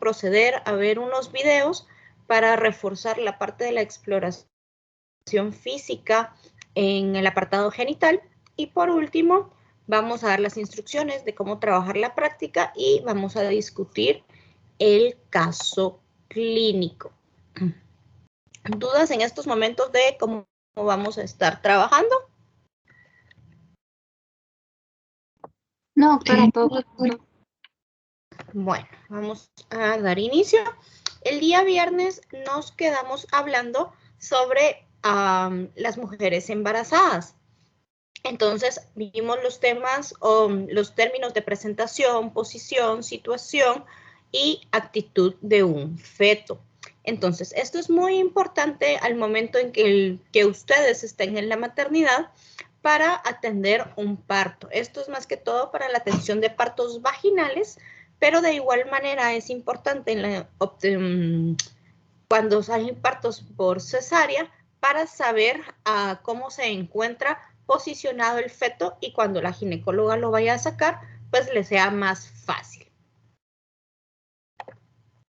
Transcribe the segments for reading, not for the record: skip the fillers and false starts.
proceder a ver unos videos para reforzar la parte de la exploración física en el apartado genital. Y por último, vamos a dar las instrucciones de cómo trabajar la práctica y vamos a discutir el caso clínico. ¿Dudas en estos momentos de cómo vamos a estar trabajando? No, para todo. Bueno, vamos a dar inicio. El día viernes nos quedamos hablando sobre las mujeres embarazadas. Entonces, vimos los temas o los términos de presentación, posición, situación y actitud de un feto. Entonces, esto es muy importante al momento en que ustedes estén en la maternidad para atender un parto. Esto es más que todo para la atención de partos vaginales, pero de igual manera es importante cuando salen partos por cesárea para saber cómo se encuentra posicionado el feto y cuando la ginecóloga lo vaya a sacar, pues le sea más fácil.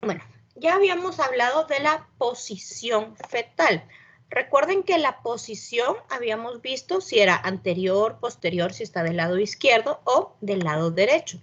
Bueno, ya habíamos hablado de la posición fetal. Recuerden que la posición habíamos visto si era anterior, posterior, si está del lado izquierdo o del lado derecho.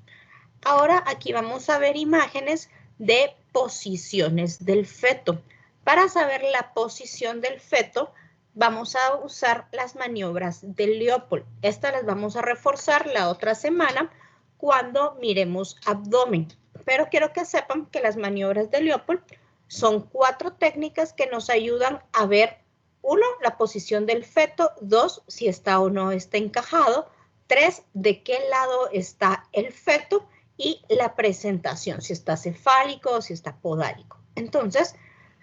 Ahora aquí vamos a ver imágenes de posiciones del feto. Para saber la posición del feto, vamos a usar las maniobras de Leopold. Estas las vamos a reforzar la otra semana cuando miremos abdomen. Pero quiero que sepan que las maniobras de Leopold son 4 técnicas que nos ayudan a ver, 1, la posición del feto, 2, si está o no está encajado, 3, de qué lado está el feto, y la presentación, si está cefálico o si está podálico. Entonces,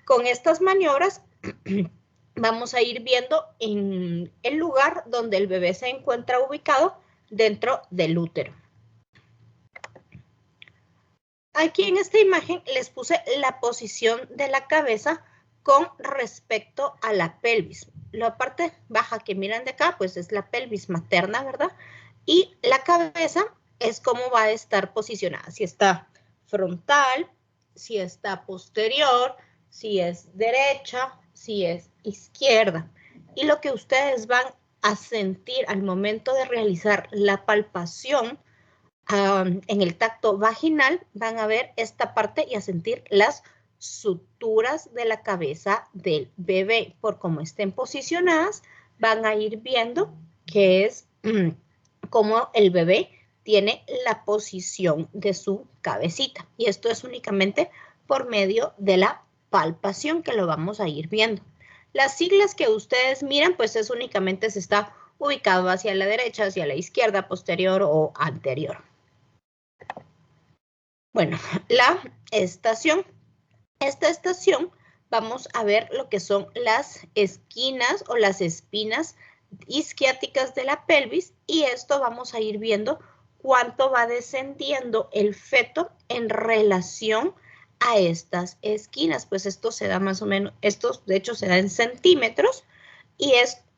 con estas maniobras vamos a ir viendo en el lugar donde el bebé se encuentra ubicado dentro del útero. Aquí en esta imagen les puse la posición de la cabeza con respecto a la pelvis. La parte baja que miran de acá, pues es la pelvis materna, ¿verdad? Y la cabeza es cómo va a estar posicionada. Si está frontal, si está posterior, si es derecha, si es izquierda. Y lo que ustedes van a sentir al momento de realizar la palpación en el tacto vaginal, van a ver esta parte y a sentir las suturas de la cabeza del bebé. Por cómo estén posicionadas, van a ir viendo que es cómo el bebé tiene la posición de su cabecita. Y esto es únicamente por medio de la palpación que lo vamos a ir viendo. Las siglas que ustedes miran, pues es únicamente si está ubicado hacia la derecha, hacia la izquierda, posterior o anterior. Bueno, la estación. Esta estación vamos a ver lo que son las esquinas o las espinas isquiáticas de la pelvis y esto vamos a ir viendo cuánto va descendiendo el feto en relación a estas esquinas. Pues esto se da más o menos, esto de hecho se da en centímetros y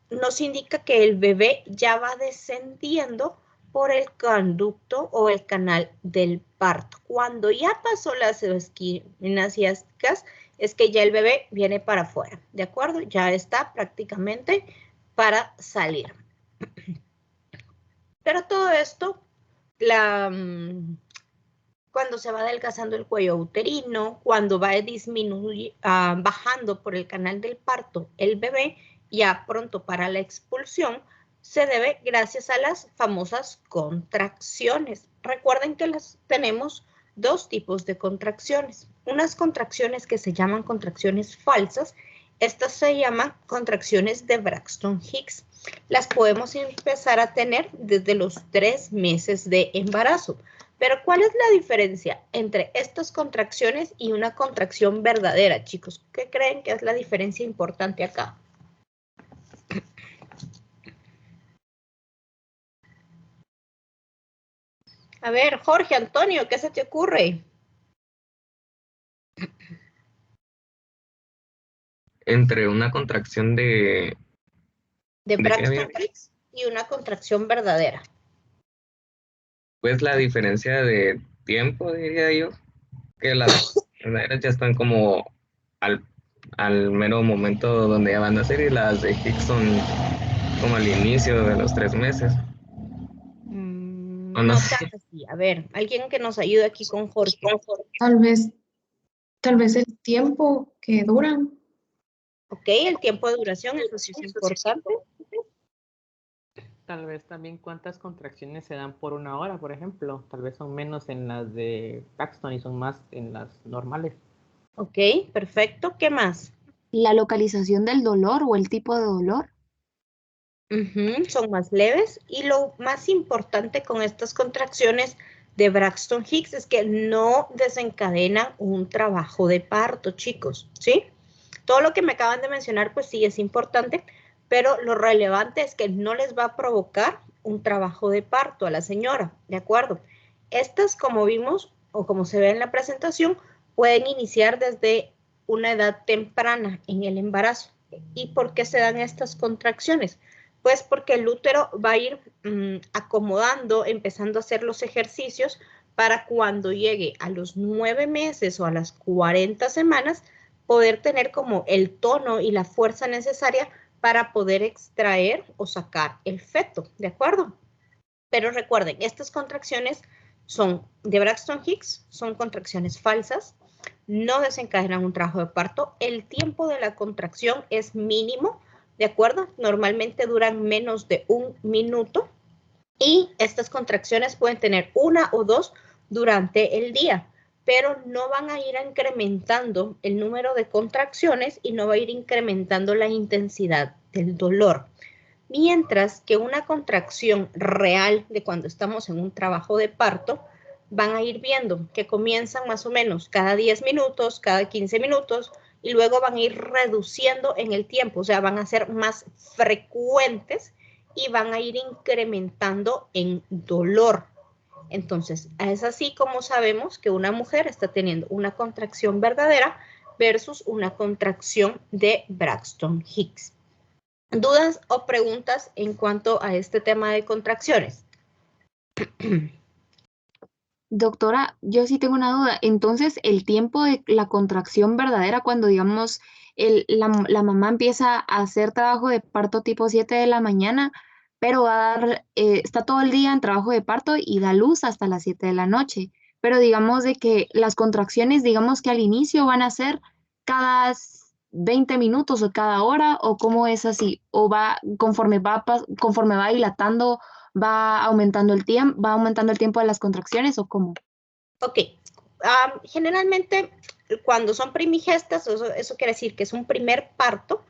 nos indica que el bebé ya va descendiendo por el conducto o el canal del parto. Cuando ya pasó las esquinas isquiáticas, es que ya el bebé viene para afuera, ¿de acuerdo? Ya está prácticamente para salir. Pero todo esto, cuando se va adelgazando el cuello uterino, cuando va bajando por el canal del parto el bebé, ya pronto para la expulsión, se debe gracias a las famosas contracciones. Recuerden que tenemos 2 tipos de contracciones. Unas contracciones que se llaman contracciones falsas. Estas se llaman contracciones de Braxton Hicks. Las podemos empezar a tener desde los 3 meses de embarazo. Pero ¿cuál es la diferencia entre estas contracciones y una contracción verdadera, chicos? ¿Qué creen que es la diferencia importante acá? A ver, Jorge, Antonio, ¿qué se te ocurre? Entre una contracción de Braxton Hicks y una contracción verdadera. Pues la diferencia de tiempo, diría yo, que las verdaderas ya están como al, al mero momento donde ya van a ser y las de Higgs son como al inicio de los 3 meses. O no No tan sé. así. A ver, alguien que nos ayude aquí con Jorge. Tal vez, tal vez el tiempo que duran. Ok, el tiempo de duración, eso sí es importante. Tal vez también cuántas contracciones se dan por una hora, por ejemplo. Tal vez son menos en las de Paxton y son más en las normales. Ok, perfecto. ¿Qué más? La localización del dolor o el tipo de dolor. Son más leves. Y lo más importante con estas contracciones de Braxton Hicks es que no desencadenan un trabajo de parto, chicos, ¿sí? Todo lo que me acaban de mencionar, pues sí es importante, pero lo relevante es que no les va a provocar un trabajo de parto a la señora, ¿de acuerdo? Estas, como vimos, o como se ve en la presentación, pueden iniciar desde una edad temprana en el embarazo. ¿Y por qué se dan estas contracciones? Pues porque el útero va a ir acomodando, empezando a hacer los ejercicios para cuando llegue a los 9 meses o a las 40 semanas, poder tener como el tono y la fuerza necesaria para poder extraer o sacar el feto, ¿de acuerdo? Pero recuerden, estas contracciones son de Braxton Hicks, son contracciones falsas, no desencadenan un trabajo de parto, el tiempo de la contracción es mínimo, ¿de acuerdo? Normalmente duran menos de 1 minuto y estas contracciones pueden tener una o dos durante el día, pero no van a ir incrementando el número de contracciones y no va a ir incrementando la intensidad del dolor. Mientras que una contracción real de cuando estamos en un trabajo de parto, van a ir viendo que comienzan más o menos cada 10 minutos, cada 15 minutos, y luego van a ir reduciendo en el tiempo, o sea, van a ser más frecuentes y van a ir incrementando en dolor. Entonces, es así como sabemos que una mujer está teniendo una contracción verdadera versus una contracción de Braxton Hicks. ¿Dudas o preguntas en cuanto a este tema de contracciones? Doctora, yo sí tengo una duda. Entonces, el tiempo de la contracción verdadera, cuando digamos la mamá empieza a hacer trabajo de parto tipo 7 de la mañana, pero va a dar, está todo el día en trabajo de parto y da luz hasta las 7 de la noche. Pero digamos de que las contracciones, digamos que al inicio van a ser cada 20 minutos o cada hora, o cómo es así, o va conforme va dilatando va aumentando el tiempo de las contracciones o cómo. Ok, generalmente cuando son primigestas, eso quiere decir que es un primer parto,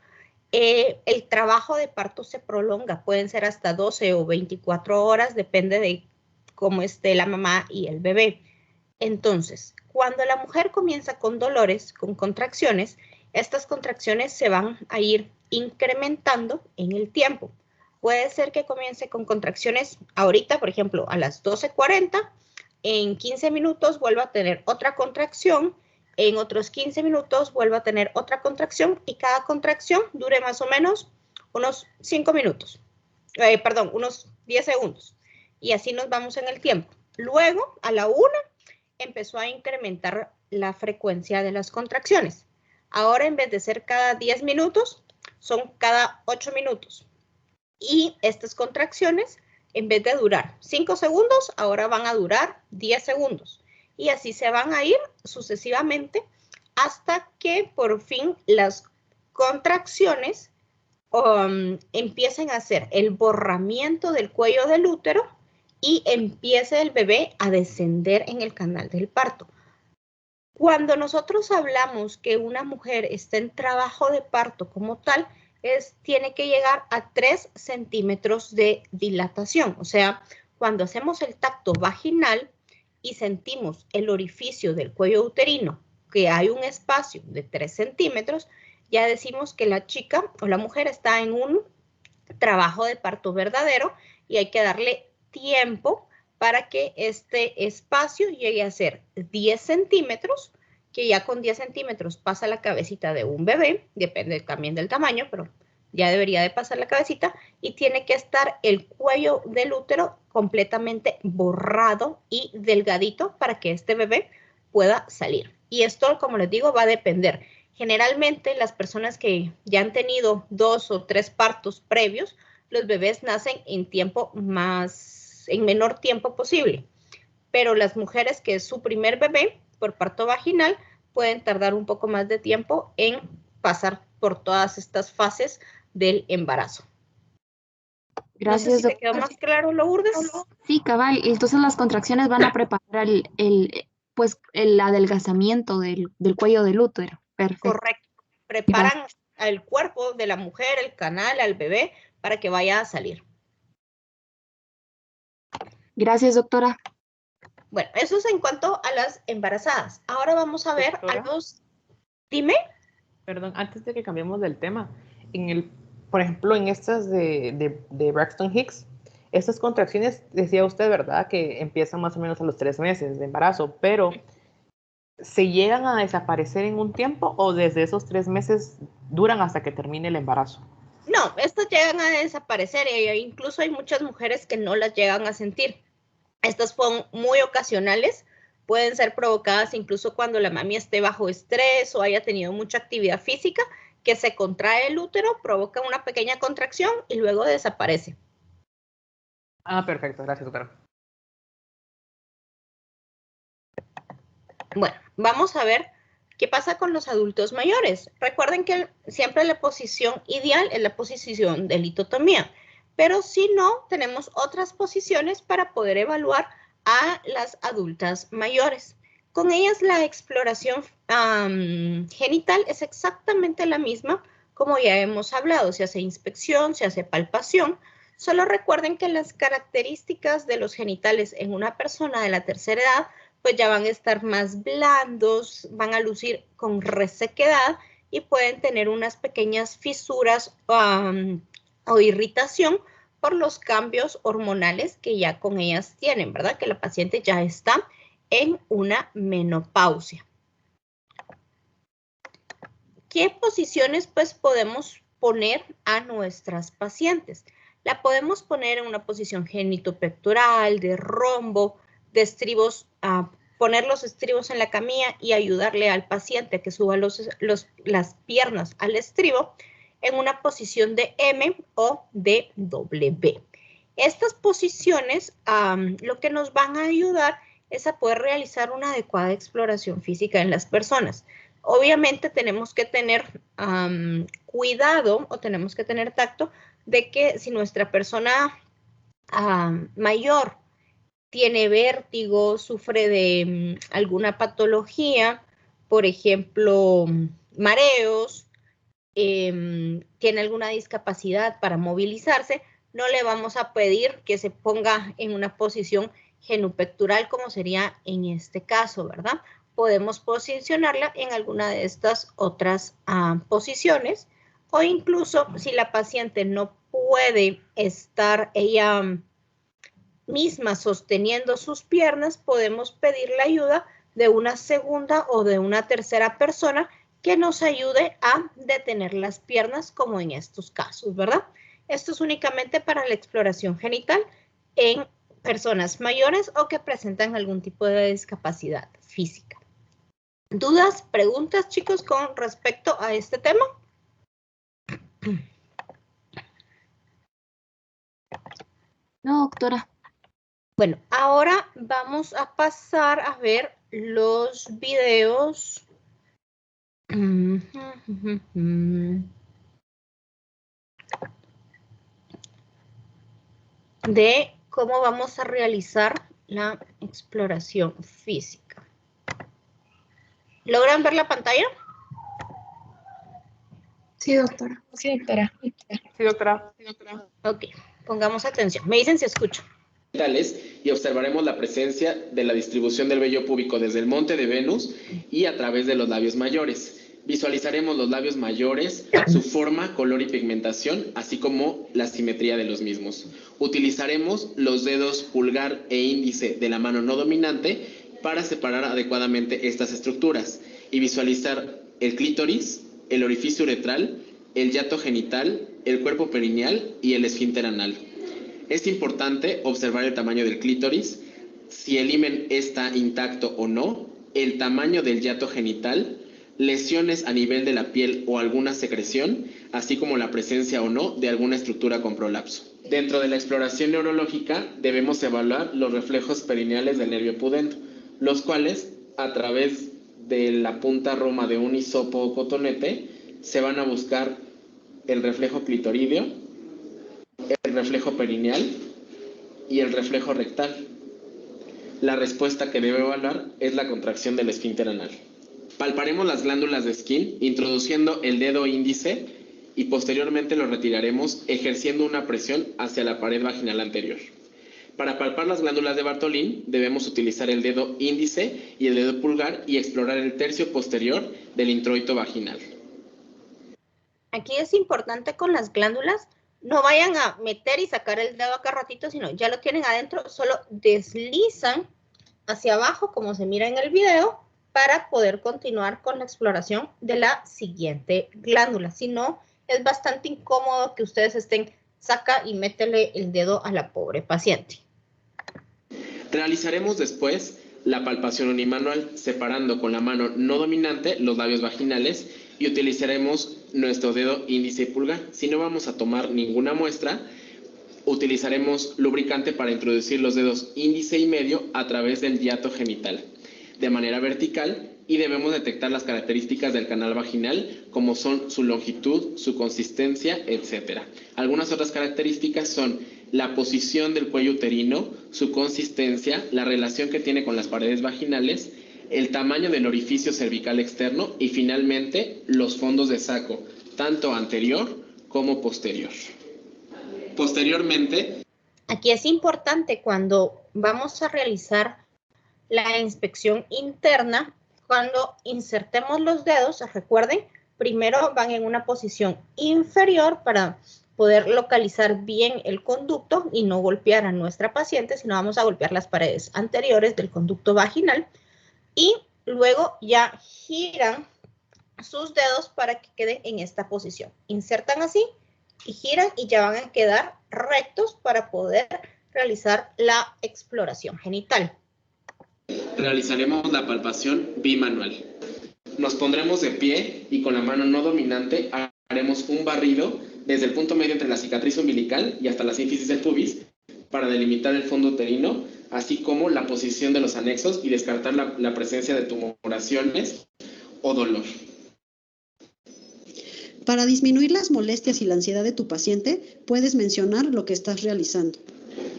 el trabajo de parto se prolonga, pueden ser hasta 12 o 24 horas, depende de cómo esté la mamá y el bebé. Entonces, cuando la mujer comienza con dolores, con contracciones, estas contracciones se van a ir incrementando en el tiempo. Puede ser que comience con contracciones ahorita, por ejemplo, a las 12:40, en 15 minutos vuelva a tener otra contracción, en otros 15 minutos vuelva a tener otra contracción y cada contracción dure más o menos unos 5 minutos, unos 10 segundos. Y así nos vamos en el tiempo. Luego, a la 1, empezó a incrementar la frecuencia de las contracciones. Ahora, en vez de ser cada 10 minutos, son cada 8 minutos. Y estas contracciones, en vez de durar 5 segundos, ahora van a durar 10 segundos. Y así se van a ir sucesivamente hasta que por fin las contracciones empiecen a hacer el borramiento del cuello del útero y empiece el bebé a descender en el canal del parto. Cuando nosotros hablamos que una mujer está en trabajo de parto como tal, tiene que llegar a 3 centímetros de dilatación. O sea, cuando hacemos el tacto vaginal y sentimos el orificio del cuello uterino, que hay un espacio de 3 centímetros, ya decimos que la chica o la mujer está en un trabajo de parto verdadero y hay que darle tiempo para que este espacio llegue a ser 10 centímetros, que ya con 10 centímetros pasa la cabecita de un bebé, depende también del tamaño, pero ya debería de pasar la cabecita, y tiene que estar el cuello del útero completamente borrado y delgadito para que este bebé pueda salir. Y esto, como les digo, va a depender. Generalmente, las personas que ya han tenido 2 o 3 partos previos, los bebés nacen en menor tiempo posible. Pero las mujeres que es su primer bebé por parto vaginal pueden tardar un poco más de tiempo en pasar por todas estas fases del embarazo. Gracias, no sé si te doctora. quedó más claro, Lourdes. Sí, cabal. Entonces las contracciones van a preparar el adelgazamiento del cuello del útero. Perfecto. Correcto. Preparan al cuerpo de la mujer, el canal, al bebé, para que vaya a salir. Gracias, doctora. Bueno, eso es en cuanto a las embarazadas. Ahora vamos a ver Doctora. a los... Dime. Perdón, antes de que cambiemos del tema, por ejemplo, en estas de Braxton Hicks, estas contracciones, decía usted, ¿verdad? Que empiezan más o menos a los 3 meses de embarazo, pero ¿se llegan a desaparecer en un tiempo o desde esos 3 meses duran hasta que termine el embarazo? No, estas llegan a desaparecer e incluso hay muchas mujeres que no las llegan a sentir. Estas son muy ocasionales, pueden ser provocadas incluso cuando la mami esté bajo estrés o haya tenido mucha actividad física, que se contrae el útero, provoca una pequeña contracción y luego desaparece. Ah, perfecto, gracias, doctora. Bueno, vamos a ver qué pasa con los adultos mayores. Recuerden que siempre la posición ideal es la posición de litotomía, pero si no, tenemos otras posiciones para poder evaluar a las adultas mayores. Con ellas la exploración genital es exactamente la misma como ya hemos hablado. Se hace inspección, se hace palpación. Solo recuerden que las características de los genitales en una persona de la tercera edad pues ya van a estar más blandos, van a lucir con resequedad y pueden tener unas pequeñas fisuras o irritación por los cambios hormonales que ya con ellas tienen, ¿verdad? Que la paciente ya está en una menopausia. ¿Qué posiciones pues podemos poner a nuestras pacientes? La podemos poner en una posición genitopectoral, de rombo, de estribos, poner los estribos en la camilla y ayudarle al paciente a que suba las piernas al estribo en una posición de M o de W. Estas posiciones lo que nos van a ayudar es a poder realizar una adecuada exploración física en las personas. Obviamente tenemos que tener cuidado o tenemos que tener tacto de que si nuestra persona mayor tiene vértigo, sufre de alguna patología, por ejemplo, mareos, tiene alguna discapacidad para movilizarse, no le vamos a pedir que se ponga en una posición genupectoral como sería en este caso, ¿verdad? Podemos posicionarla en alguna de estas otras posiciones o incluso si la paciente no puede estar ella misma sosteniendo sus piernas, podemos pedir la ayuda de una segunda o de una tercera persona que nos ayude a detener las piernas como en estos casos, ¿verdad? Esto es únicamente para la exploración genital en personas mayores o que presentan algún tipo de discapacidad física. ¿Dudas, preguntas, chicos, con respecto a este tema? No, doctora. Bueno, ahora vamos a pasar a ver los videos. De cómo vamos a realizar la exploración física. ¿Logran ver la pantalla? Sí, doctora. Sí, doctora. Sí, doctora. Ok, pongamos atención. Me dicen si escucho. Y observaremos la presencia de la distribución del vello púbico desde el monte de Venus y a través de los labios mayores. Visualizaremos los labios mayores, su forma, color y pigmentación, así como la simetría de los mismos. Utilizaremos los dedos pulgar e índice de la mano no dominante para separar adecuadamente estas estructuras y visualizar el clítoris, el orificio uretral, el hiato genital, el cuerpo perineal y el esfínter anal. Es importante observar el tamaño del clítoris, si el himen está intacto o no, el tamaño del hiato genital, lesiones a nivel de la piel o alguna secreción, así como la presencia o no de alguna estructura con prolapso. Dentro de la exploración neurológica debemos evaluar los reflejos perineales del nervio pudendo, los cuales, a través de la punta roma de un hisopo o cotonete, se van a buscar el reflejo clitorideo, el reflejo perineal y el reflejo rectal. La respuesta que debe evaluar es la contracción del esfínter anal. Palparemos las glándulas de Skene introduciendo el dedo índice y posteriormente lo retiraremos ejerciendo una presión hacia la pared vaginal anterior. Para palpar las glándulas de Bartholin debemos utilizar el dedo índice y el dedo pulgar y explorar el tercio posterior del introito vaginal. Aquí es importante con las glándulas, no vayan a meter y sacar el dedo acá ratito, sino ya lo tienen adentro, solo deslizan hacia abajo como se mira en el video para poder continuar con la exploración de la siguiente glándula. Si no, es bastante incómodo que ustedes estén saca y métele el dedo a la pobre paciente. Realizaremos después la palpación unimanual, separando con la mano no dominante los labios vaginales y utilizaremos nuestro dedo índice y pulgar. Si no vamos a tomar ninguna muestra, utilizaremos lubricante para introducir los dedos índice y medio a través del hiato genital de manera vertical y debemos detectar las características del canal vaginal como son su longitud, su consistencia, etc. Algunas otras características son la posición del cuello uterino, su consistencia, la relación que tiene con las paredes vaginales, el tamaño del orificio cervical externo y finalmente los fondos de saco, tanto anterior como posterior. Posteriormente, aquí es importante cuando vamos a realizar la inspección interna, cuando insertemos los dedos, recuerden, primero van en una posición inferior para poder localizar bien el conducto y no golpear a nuestra paciente, sino vamos a golpear las paredes anteriores del conducto vaginal y luego ya giran sus dedos para que queden en esta posición. Insertan así y giran y ya van a quedar rectos para poder realizar la exploración genital. Realizaremos la palpación bimanual. Nos pondremos de pie y con la mano no dominante haremos un barrido desde el punto medio entre la cicatriz umbilical y hasta la sínfisis del pubis para delimitar el fondo uterino, así como la posición de los anexos y descartar la presencia de tumoraciones o dolor. Para disminuir las molestias y la ansiedad de tu paciente, puedes mencionar lo que estás realizando.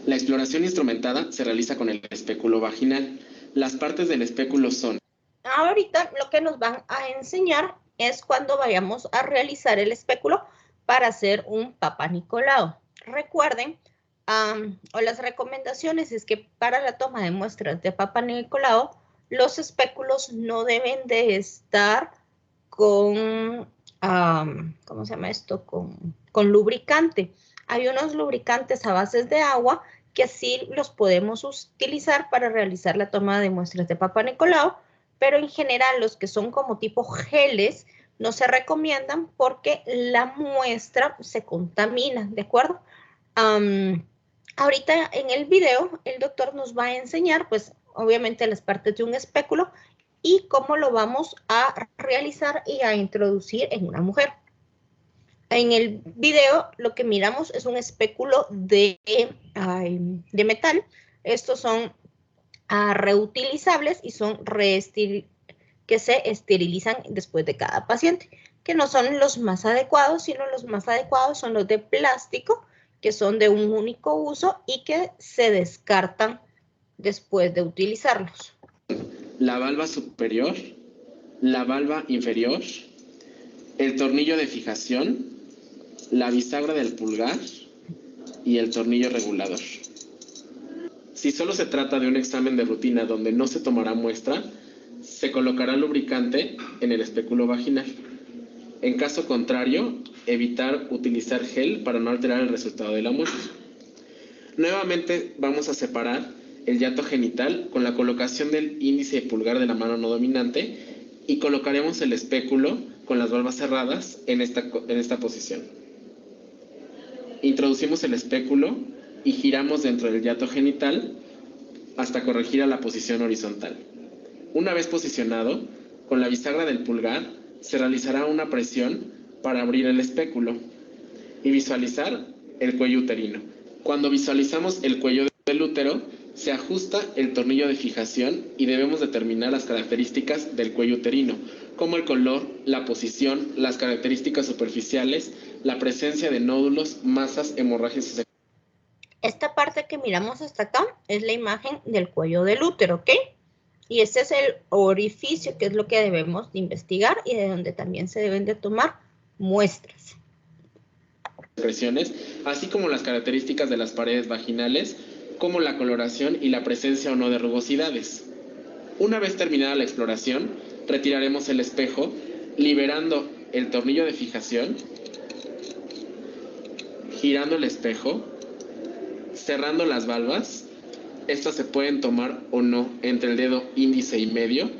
La exploración instrumentada se realiza con el espéculo vaginal. Las partes del espéculo son... Ahorita lo que nos van a enseñar es cuando vayamos a realizar el espéculo para hacer un Papa Nicolau. Recuerden, o las recomendaciones es que para la toma de muestras de Papa Nicolau, los espéculos no deben de estar con, ¿cómo se llama esto? Con lubricante. Hay unos lubricantes a bases de agua que sí los podemos utilizar para realizar la toma de muestras de Papa Nicolau, pero en general los que son como tipo geles no se recomiendan porque la muestra se contamina, ¿de acuerdo? Ahorita en el video el doctor nos va a enseñar, pues obviamente las partes de un espéculo y cómo lo vamos a realizar y a introducir en una mujer. En el video lo que miramos es un espéculo de metal. Estos son reutilizables y son que se esterilizan después de cada paciente, que no son los más adecuados, sino los más adecuados son los de plástico, que son de un único uso y que se descartan después de utilizarlos. La valva superior, la valva inferior, el tornillo de fijación, la bisagra del pulgar y el tornillo regulador. Si solo se trata de un examen de rutina donde no se tomará muestra, se colocará lubricante en el espéculo vaginal. En caso contrario, evitar utilizar gel para no alterar el resultado de la muestra. Nuevamente vamos a separar el hiato genital con la colocación del índice y pulgar de la mano no dominante y colocaremos el espéculo con las valvas cerradas en esta posición. Introducimos el espéculo y giramos dentro del hiato genital hasta corregir a la posición horizontal. Una vez posicionado, con la bisagra del pulgar, se realizará una presión para abrir el espéculo y visualizar el cuello uterino. Cuando visualizamos el cuello del útero, se ajusta el tornillo de fijación y debemos determinar las características del cuello uterino, como el color, la posición, las características superficiales, la presencia de nódulos, masas, hemorragias. Esta parte que miramos hasta acá es la imagen del cuello del útero, ¿ok? Y este es el orificio, que es lo que debemos de investigar y de donde también se deben de tomar muestras. Secreciones, así como las características de las paredes vaginales, como la coloración y la presencia o no de rugosidades. Una vez terminada la exploración, retiraremos el espejo, liberando el tornillo de fijación, girando el espejo, cerrando las valvas. Estas se pueden tomar o no entre el dedo índice y medio,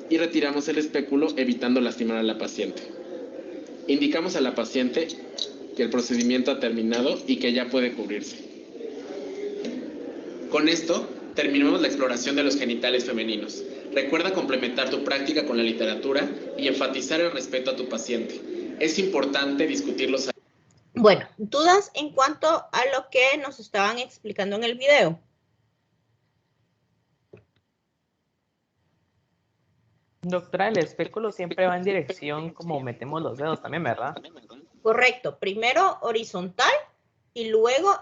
y retiramos el espéculo evitando lastimar a la paciente. Indicamos a la paciente que el procedimiento ha terminado y que ya puede cubrirse. Con esto, terminamos la exploración de los genitales femeninos. Recuerda complementar tu práctica con la literatura y enfatizar el respeto a tu paciente. Es importante discutirlos. Bueno, dudas en cuanto a lo que nos estaban explicando en el video. Doctora, el espéculo siempre va en dirección como metemos los dedos también, ¿verdad? Correcto, primero horizontal y luego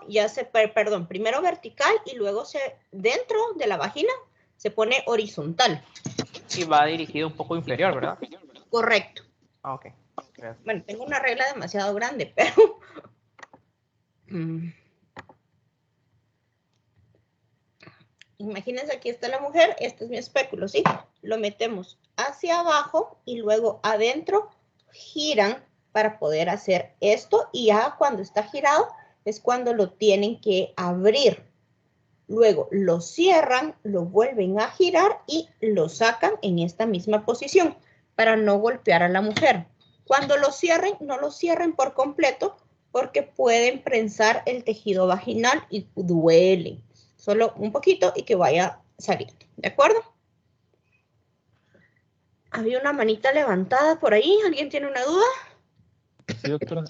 primero vertical y luego dentro de la vagina se pone horizontal. Y va dirigido un poco inferior, ¿verdad? Correcto. Ah, ok. Gracias. Bueno, tengo una regla demasiado grande, pero... Imagínense, aquí está la mujer, este es mi espéculo, ¿sí? Lo metemos hacia abajo y luego adentro giran para poder hacer esto, y ya cuando está girado es cuando lo tienen que abrir. Luego lo cierran, lo vuelven a girar y lo sacan en esta misma posición para no golpear a la mujer. Cuando lo cierren, no lo cierren por completo porque pueden prensar el tejido vaginal y duele. Solo un poquito y que vaya saliendo, ¿de acuerdo? Había una manita levantada por ahí. ¿Alguien tiene una duda? Sí, doctora.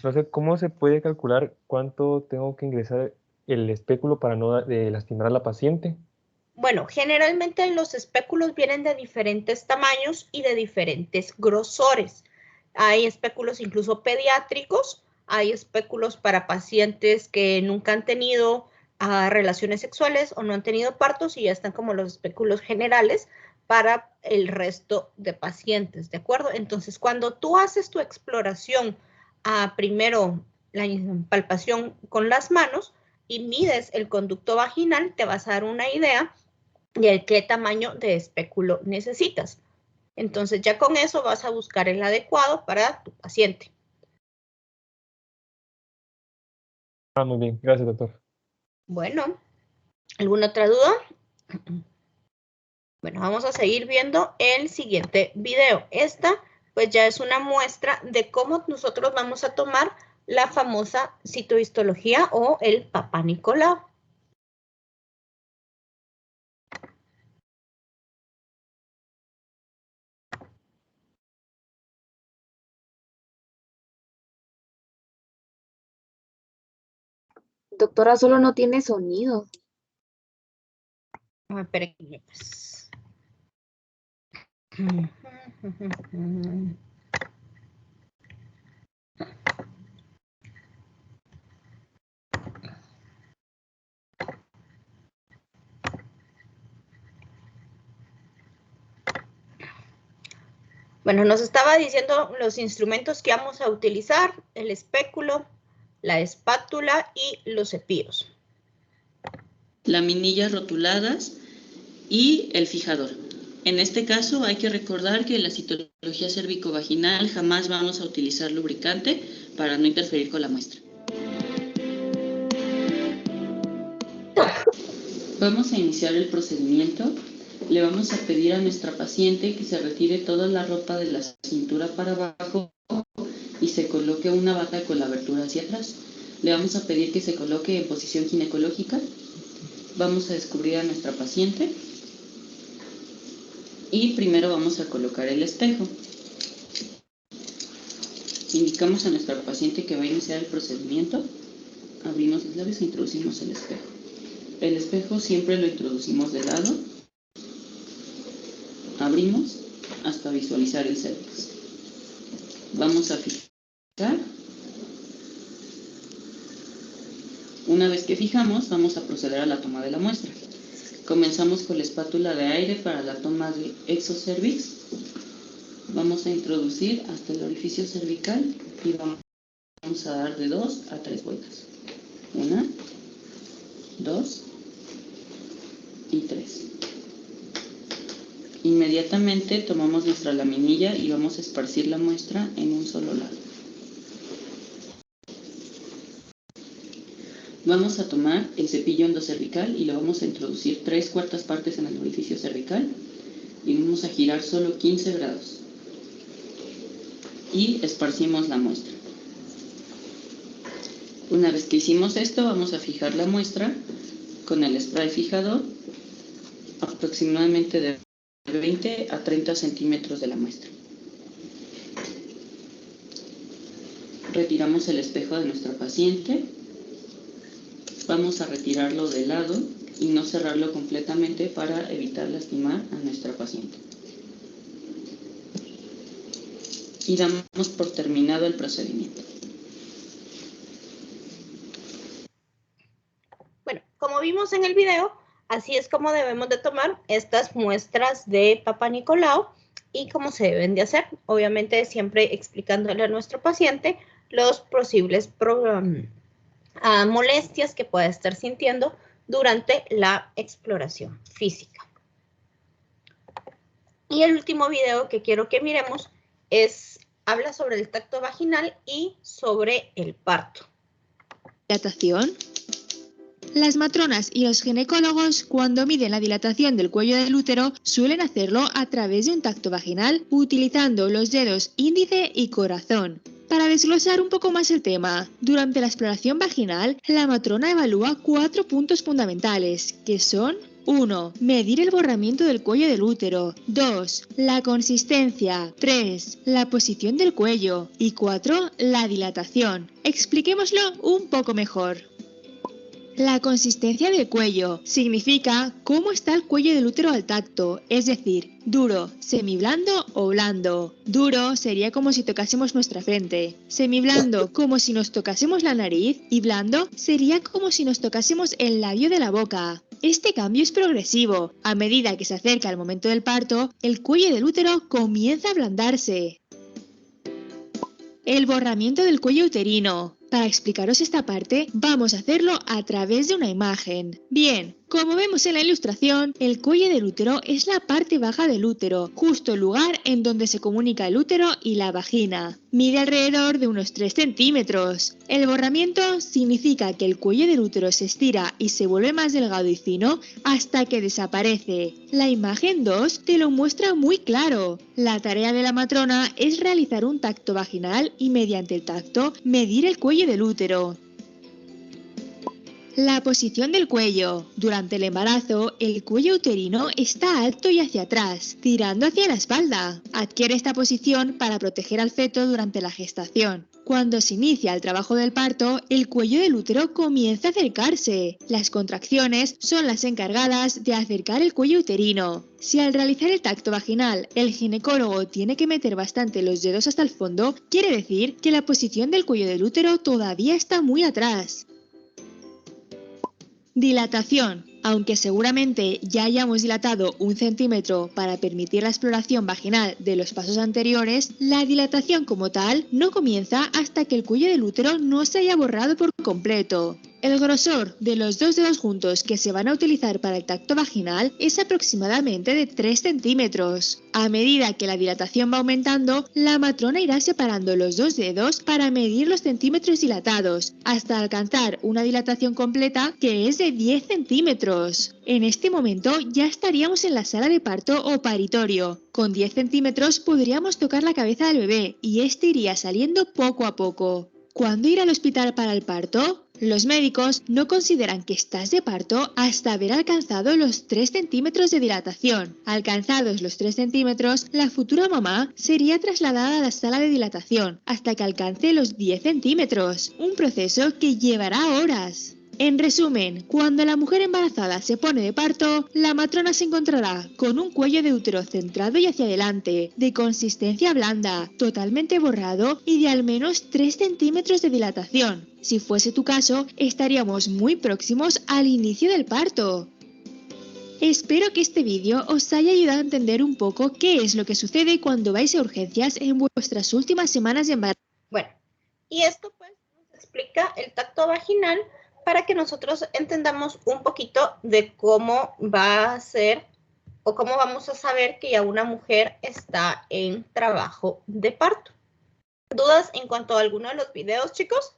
No sé, ¿cómo se puede calcular cuánto tengo que ingresar el espéculo para no lastimar a la paciente? Bueno, generalmente los espéculos vienen de diferentes tamaños y de diferentes grosores. Hay espéculos incluso pediátricos, hay espéculos para pacientes que nunca han tenido relaciones sexuales o no han tenido partos y ya están como los espéculos generales para el resto de pacientes, ¿de acuerdo? Entonces, cuando tú haces tu exploración, primero la palpación con las manos y mides el conducto vaginal, te vas a dar una idea de qué tamaño de espéculo necesitas. Entonces, ya con eso vas a buscar el adecuado para tu paciente. Muy bien. Gracias, doctor. Bueno, ¿alguna otra duda? Bueno, vamos a seguir viendo el siguiente video. Esta, pues ya es una muestra de cómo nosotros vamos a tomar la famosa citohistología o el Papá Nicolau. Doctora, solo no tiene sonido. Espérenme, pues. Bueno, nos estaba diciendo los instrumentos que vamos a utilizar: el espéculo, la espátula y los cepillos. Laminillas rotuladas y el fijador. En este caso hay que recordar que en la citología cervicovaginal jamás vamos a utilizar lubricante para no interferir con la muestra. Vamos a iniciar el procedimiento. Le vamos a pedir a nuestra paciente que se retire toda la ropa de la cintura para abajo y se coloque una bata con la abertura hacia atrás. Le vamos a pedir que se coloque en posición ginecológica. Vamos a descubrir a nuestra paciente. Y primero vamos a colocar el espejo. Indicamos a nuestra paciente que va a iniciar el procedimiento. Abrimos los labios e introducimos el espejo. El espejo siempre lo introducimos de lado. Abrimos hasta visualizar el cérvix. Vamos a fijar. Una vez que fijamos, vamos a proceder a la toma de la muestra. Comenzamos con la espátula de aire para la toma de exocervix. Vamos a introducir hasta el orificio cervical y vamos a dar de 2 a 3 vueltas. 1, 2 y 3. Inmediatamente tomamos nuestra laminilla y vamos a esparcir la muestra en un solo lado. Vamos a tomar el cepillo endocervical y lo vamos a introducir 3/4 partes en el orificio cervical y vamos a girar solo 15 grados. Y esparcimos la muestra. Una vez que hicimos esto, vamos a fijar la muestra con el spray fijador aproximadamente de 20 a 30 centímetros de la muestra. Retiramos el espejo de nuestra paciente. Vamos a retirarlo de lado y no cerrarlo completamente para evitar lastimar a nuestra paciente. Y damos por terminado el procedimiento. Bueno, como vimos en el video, así es como debemos de tomar estas muestras de Papa Nicolau y cómo se deben de hacer. Obviamente siempre explicándole a nuestro paciente los posibles molestias que pueda estar sintiendo durante la exploración física. Y el último video que quiero que miremos habla sobre el tacto vaginal y sobre el parto. Dilatación. Las matronas y los ginecólogos, cuando miden la dilatación del cuello del útero, suelen hacerlo a través de un tacto vaginal utilizando los dedos índice y corazón. Para desglosar un poco más el tema, durante la exploración vaginal, la matrona evalúa 4 puntos fundamentales, que son: 1. Medir el borramiento del cuello del útero. 2. La consistencia. 3. La posición del cuello. Y 4. La dilatación. Expliquémoslo un poco mejor. La consistencia del cuello significa cómo está el cuello del útero al tacto, es decir, duro, semiblando o blando. Duro sería como si tocásemos nuestra frente, semiblando como si nos tocásemos la nariz y blando sería como si nos tocásemos el labio de la boca. Este cambio es progresivo. A medida que se acerca el momento del parto, el cuello del útero comienza a ablandarse. El borramiento del cuello uterino. Para explicaros esta parte, vamos a hacerlo a través de una imagen. Bien, como vemos en la ilustración, el cuello del útero es la parte baja del útero, justo el lugar en donde se comunica el útero y la vagina. Mide alrededor de unos 3 centímetros. El borramiento significa que el cuello del útero se estira y se vuelve más delgado y fino hasta que desaparece. La imagen 2 te lo muestra muy claro. La tarea de la matrona es realizar un tacto vaginal y mediante el tacto medir el cuello del útero. La posición del cuello. Durante el embarazo, el cuello uterino está alto y hacia atrás, tirando hacia la espalda. Adquiere esta posición para proteger al feto durante la gestación. Cuando se inicia el trabajo del parto, el cuello del útero comienza a acercarse. Las contracciones son las encargadas de acercar el cuello uterino. Si al realizar el tacto vaginal el ginecólogo tiene que meter bastante los dedos hasta el fondo, quiere decir que la posición del cuello del útero todavía está muy atrás. Dilatación. Aunque seguramente ya hayamos dilatado 1 centímetro para permitir la exploración vaginal de los pasos anteriores, la dilatación como tal no comienza hasta que el cuello del útero no se haya borrado por completo. El grosor de los 2 dedos juntos que se van a utilizar para el tacto vaginal es aproximadamente de 3 centímetros. A medida que la dilatación va aumentando, la matrona irá separando los 2 dedos para medir los centímetros dilatados, hasta alcanzar una dilatación completa que es de 10 centímetros. En este momento ya estaríamos en la sala de parto o paritorio. Con 10 centímetros podríamos tocar la cabeza del bebé y este iría saliendo poco a poco. ¿Cuándo ir al hospital para el parto? Los médicos no consideran que estás de parto hasta haber alcanzado los 3 centímetros de dilatación. Alcanzados los 3 centímetros, la futura mamá sería trasladada a la sala de dilatación hasta que alcance los 10 centímetros, un proceso que llevará horas. En resumen, cuando la mujer embarazada se pone de parto, la matrona se encontrará con un cuello de útero centrado y hacia adelante, de consistencia blanda, totalmente borrado y de al menos 3 centímetros de dilatación. Si fuese tu caso, estaríamos muy próximos al inicio del parto. Espero que este vídeo os haya ayudado a entender un poco qué es lo que sucede cuando vais a urgencias en vuestras últimas semanas de embarazo. Bueno, y esto pues nos explica el tacto vaginal para que nosotros entendamos un poquito de cómo va a ser o cómo vamos a saber que ya una mujer está en trabajo de parto. ¿Dudas en cuanto a alguno de los videos, chicos?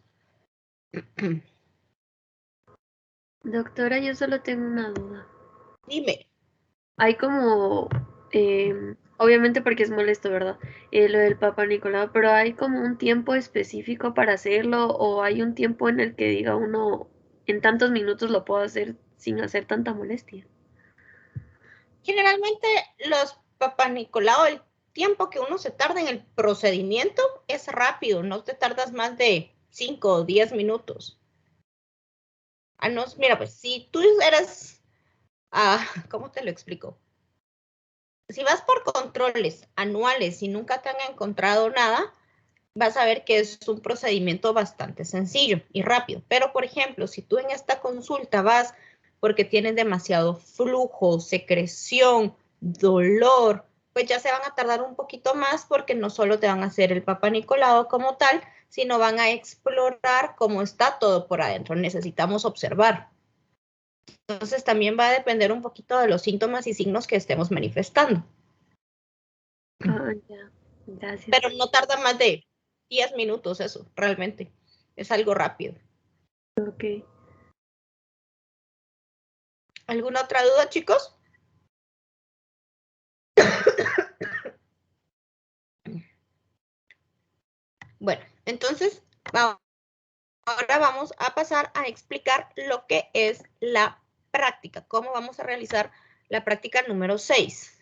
Doctora, yo solo tengo una duda. Dime. Hay como, obviamente porque es molesto, ¿verdad? Lo del Papa Nicolau, pero hay como un tiempo específico para hacerlo o hay un tiempo en el que diga uno, en tantos minutos lo puedo hacer sin hacer tanta molestia. Generalmente los Papa Nicolau, el tiempo que uno se tarda en el procedimiento es rápido, no te tardas más de 5 o 10 minutos. Mira, pues si tú eres, ¿cómo te lo explico? Si vas por controles anuales y nunca te han encontrado nada, vas a ver que es un procedimiento bastante sencillo y rápido. Pero, por ejemplo, si tú en esta consulta vas porque tienes demasiado flujo, secreción, dolor, pues ya se van a tardar un poquito más porque no solo te van a hacer el Papa Nicolau como tal, sino van a explorar cómo está todo por adentro. Necesitamos observar. Entonces también va a depender un poquito de los síntomas y signos que estemos manifestando. Ya, gracias. Pero no tarda más de 10 minutos eso, realmente. Es algo rápido. Ok. ¿Alguna otra duda, chicos? Bueno, entonces ahora vamos a pasar a explicar lo que es la práctica. ¿Cómo vamos a realizar la práctica número 6?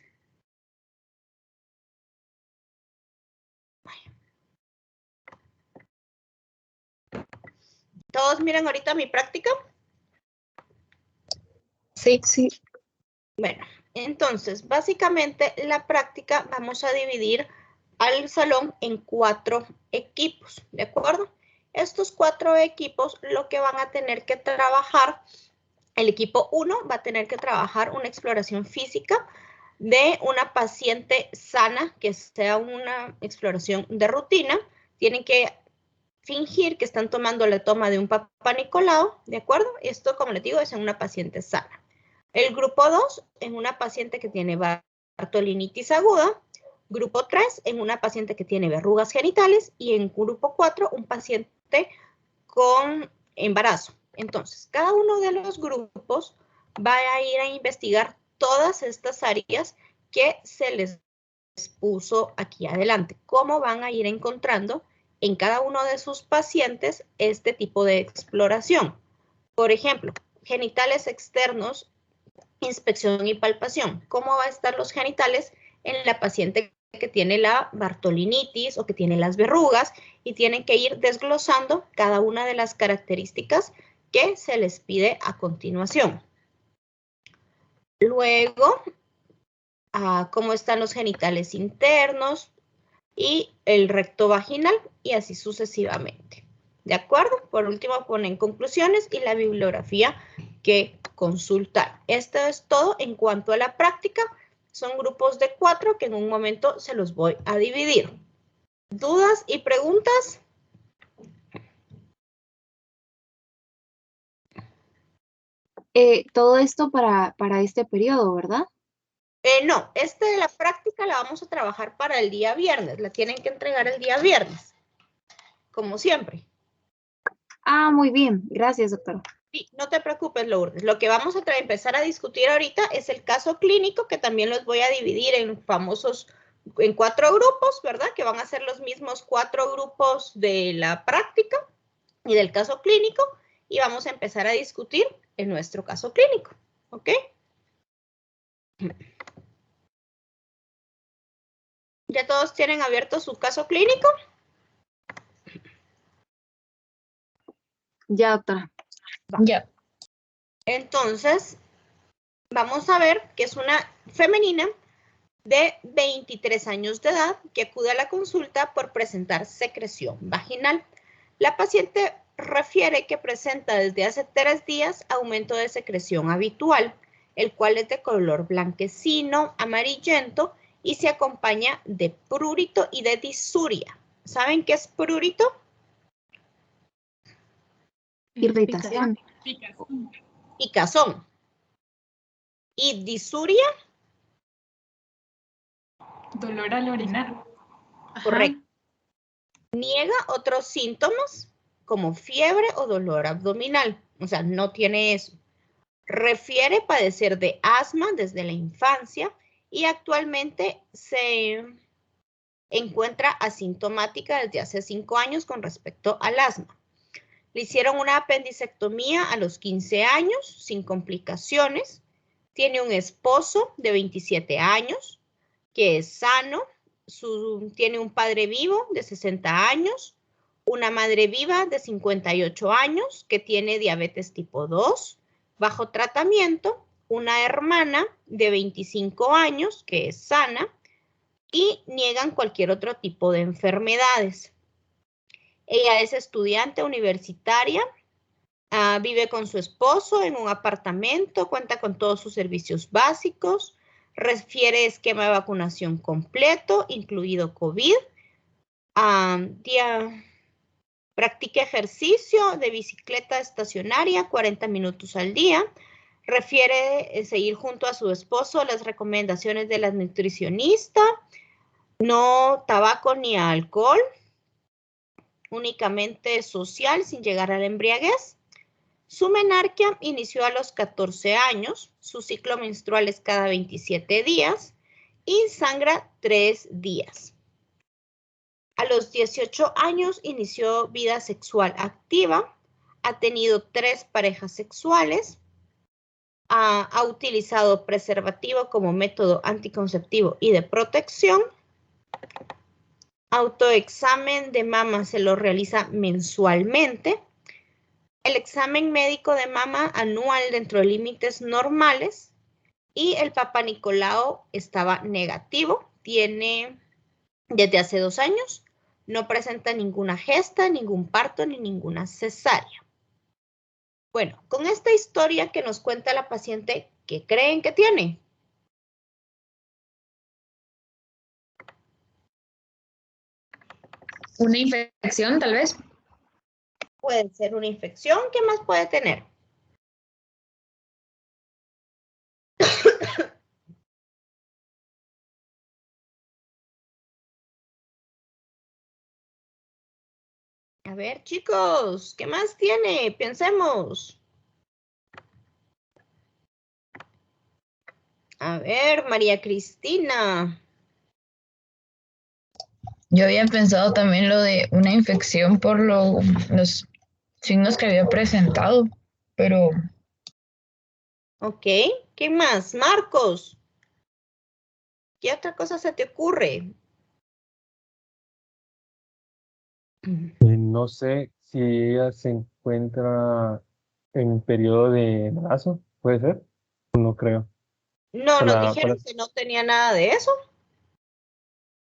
¿Todos miran ahorita mi práctica? Sí, sí. Bueno, entonces, básicamente la práctica vamos a dividir al salón en 4 equipos, ¿de acuerdo? Estos 4 equipos lo que van a tener que trabajar, el equipo 1 va a tener que trabajar una exploración física de una paciente sana, que sea una exploración de rutina. Tienen que fingir que están tomando la toma de un Papa Nicolau, ¿de acuerdo? Esto, como les digo, es en una paciente sana. El grupo 2, en una paciente que tiene bartolinitis aguda. Grupo 3, en una paciente que tiene verrugas genitales. Y en grupo 4, un paciente con embarazo. Entonces, cada uno de los grupos va a ir a investigar todas estas áreas que se les puso aquí adelante. Cómo van a ir encontrando en cada uno de sus pacientes este tipo de exploración. Por ejemplo, genitales externos, inspección y palpación. ¿Cómo va a estar los genitales en la paciente que tiene la bartolinitis o que tiene las verrugas? Y tienen que ir desglosando cada una de las características que se les pide a continuación. Luego, cómo están los genitales internos y el recto vaginal y así sucesivamente. ¿De acuerdo? Por último, ponen conclusiones y la bibliografía que consultar. Esto es todo en cuanto a la práctica. Son grupos de 4 que en un momento se los voy a dividir. ¿Dudas y preguntas? Todo esto para este periodo, ¿verdad? No, la práctica la vamos a trabajar para el día viernes. La tienen que entregar el día viernes, como siempre. Ah, muy bien. Gracias, doctora. Sí, no te preocupes, Lourdes. Lo que vamos a empezar a discutir ahorita es el caso clínico, que también los voy a dividir en 4 grupos, ¿verdad? Que van a ser los mismos 4 grupos de la práctica y del caso clínico. y vamos a empezar a discutir en nuestro caso clínico, ¿ok? ¿Ya todos tienen abierto su caso clínico? Ya, doctora. Ya. Entonces, vamos a ver que es una femenina de 23 años de edad que acude a la consulta por presentar secreción vaginal. La paciente refiere que presenta desde hace 3 días aumento de secreción habitual, el cual es de color blanquecino, amarillento y se acompaña de prurito y de disuria. ¿Saben qué es prurito? Irritación. Picazón. ¿Y disuria? Dolor al orinar. Correcto. Niega otros síntomas como fiebre o dolor abdominal. O sea, no tiene eso. Refiere padecer de asma desde la infancia y actualmente se encuentra asintomática desde hace 5 años con respecto al asma. Le hicieron una apendicectomía a los 15 años sin complicaciones. Tiene un esposo de 27 años que es sano. Tiene un padre vivo de 60 años, una madre viva de 58 años que tiene diabetes tipo 2, bajo tratamiento, una hermana de 25 años que es sana y niegan cualquier otro tipo de enfermedades. Ella es estudiante universitaria, vive con su esposo en un apartamento, cuenta con todos sus servicios básicos, refiere esquema de vacunación completo, incluido COVID, practica ejercicio de bicicleta estacionaria 40 minutos al día, refiere seguir junto a su esposo las recomendaciones de la nutricionista, no tabaco ni alcohol, únicamente social sin llegar a la embriaguez. Su menarquia inició a los 14 años, su ciclo menstrual es cada 27 días y sangra 3 días. A los 18 años inició vida sexual activa, ha tenido 3 parejas sexuales, ha utilizado preservativo como método anticonceptivo y de protección. Autoexamen de mama se lo realiza mensualmente. El examen médico de mama anual dentro de límites normales y el Papa Nicolau estaba negativo. Tiene desde hace 2 años. No presenta ninguna gesta, ningún parto ni ninguna cesárea. Bueno, con esta historia que nos cuenta la paciente, ¿qué creen que tiene? Una infección, tal vez. Puede ser una infección. ¿Qué más puede tener? A ver, chicos, ¿qué más tiene? Pensemos. A ver, María Cristina. Yo había pensado también lo de una infección por los signos que había presentado, pero Ok, ¿qué más? Marcos. ¿Qué otra cosa se te ocurre? No sé si ella se encuentra en periodo de embarazo, ¿puede ser? No creo. No, Por nos la- dijeron que no tenía nada de eso.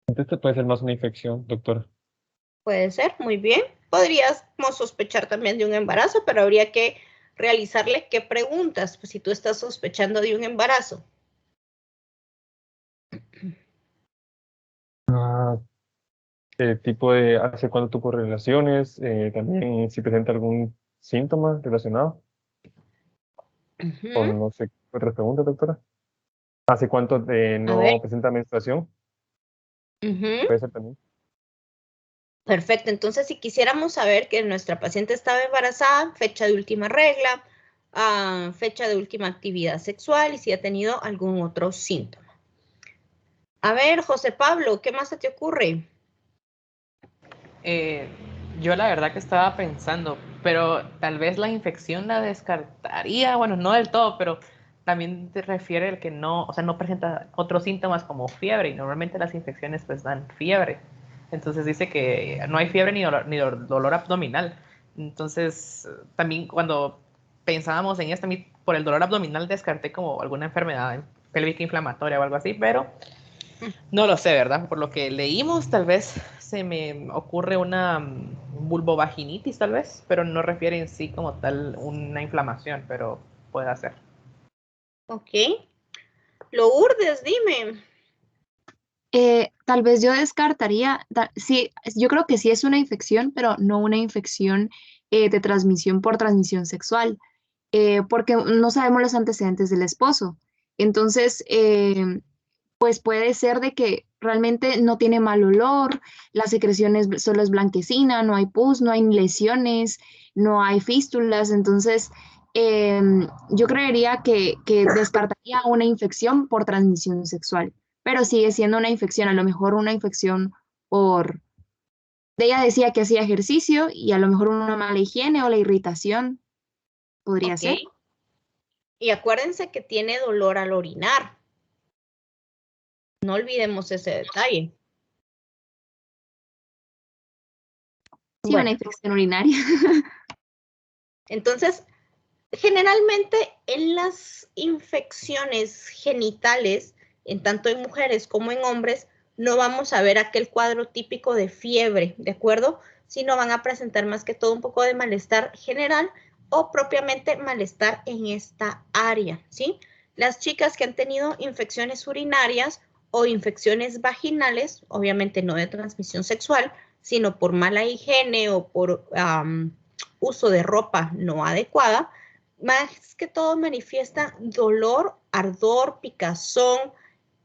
Entonces puede ser más una infección, doctor. Puede ser, muy bien. Podríamos sospechar también de un embarazo, pero habría que realizarle qué preguntas, pues si tú estás sospechando de un embarazo. Tipo de, ¿hace cuánto tuvo relaciones? También si presenta algún síntoma relacionado. O Ujú. no sé, otra pregunta, doctora. ¿Hace cuánto A ver. no presenta menstruación? Ujú. Puede ser también. Perfecto, entonces si quisiéramos saber que nuestra paciente estaba embarazada, fecha de última regla, fecha de última actividad sexual y si ha tenido algún otro síntoma. A ver, José Pablo, ¿qué más se te ocurre? Yo la verdad que estaba pensando, pero tal vez la infección la descartaría, bueno, no del todo, pero también te refiere al que no, o sea, no presenta otros síntomas como fiebre, y normalmente las infecciones pues dan fiebre. Entonces dice que no hay fiebre ni dolor abdominal. Entonces, también cuando pensábamos en esto, a mí por el dolor abdominal descarté como alguna enfermedad pélvica inflamatoria o algo así, pero no lo sé, ¿verdad? Por lo que leímos, tal vez se me ocurre una vulvovaginitis, tal vez, pero no refiere en sí como tal una inflamación, pero puede ser. Ok. Lourdes, dime. Tal vez yo descartaría, sí, yo creo que sí es una infección, pero no una infección de transmisión por transmisión sexual, porque no sabemos los antecedentes del esposo. Entonces, pues puede ser de que realmente no tiene mal olor, la secreción solo es blanquecina, no hay pus, no hay lesiones, no hay fístulas. Entonces, yo creería que descartaría una infección por transmisión sexual, pero sigue siendo una infección, a lo mejor una infección por... Ella decía que hacía ejercicio y a lo mejor una mala higiene o la irritación podría Ok. ser. Y acuérdense que tiene dolor al orinar. No olvidemos ese detalle. Sí, Bueno, una infección urinaria. entonces, generalmente en las infecciones genitales, en tanto en mujeres como en hombres, no vamos a ver aquel cuadro típico de fiebre, ¿de acuerdo? Sino van a presentar más que todo un poco de malestar general o propiamente malestar en esta área, ¿sí? Las chicas que han tenido infecciones urinarias o infecciones vaginales, obviamente no de transmisión sexual, sino por mala higiene o por uso de ropa no adecuada, más que todo manifiesta dolor, ardor, picazón,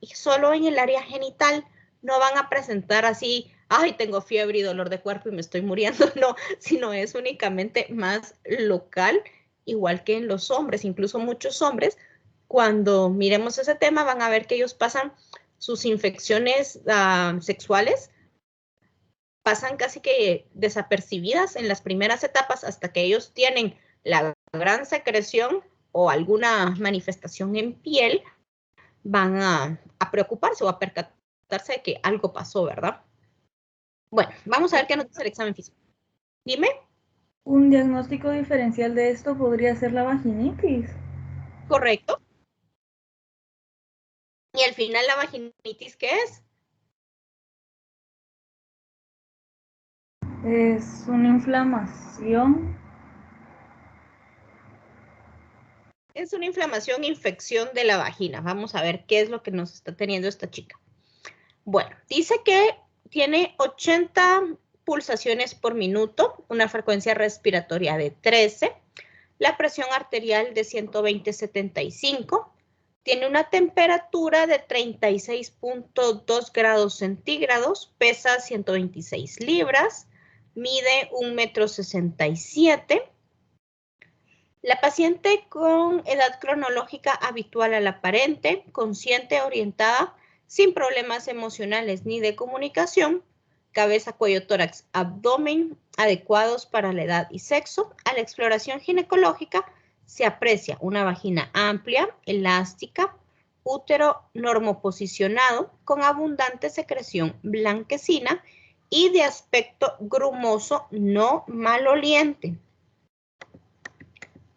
y solo en el área genital. No van a presentar así, ay, tengo fiebre y dolor de cuerpo y me estoy muriendo, no, sino es únicamente más local, igual que en los hombres. Incluso muchos hombres, cuando miremos ese tema, van a ver que ellos pasan sus infecciones sexuales, pasan casi que desapercibidas en las primeras etapas hasta que ellos tienen la gran secreción o alguna manifestación en piel, van a preocuparse o a percatarse de que algo pasó, ¿verdad? Bueno, vamos a ver qué nos dice el examen físico. Dime. Un diagnóstico diferencial de esto podría ser la vaginitis. Correcto. Y al final, ¿la vaginitis qué es? Es una inflamación. Es una inflamación, infección de la vagina. Vamos a ver qué es lo que nos está teniendo esta chica. Bueno, dice que tiene 80 pulsaciones por minuto, una frecuencia respiratoria de 13, la presión arterial de 120/75, tiene una temperatura de 36.2 grados centígrados, pesa 126 libras, mide 1,67 m. La paciente con edad cronológica habitual a la aparente, consciente, orientada, sin problemas emocionales ni de comunicación, cabeza, cuello, tórax, abdomen adecuados para la edad y sexo. A la exploración ginecológica se aprecia una vagina amplia, elástica, útero normoposicionado con abundante secreción blanquecina y de aspecto grumoso no maloliente.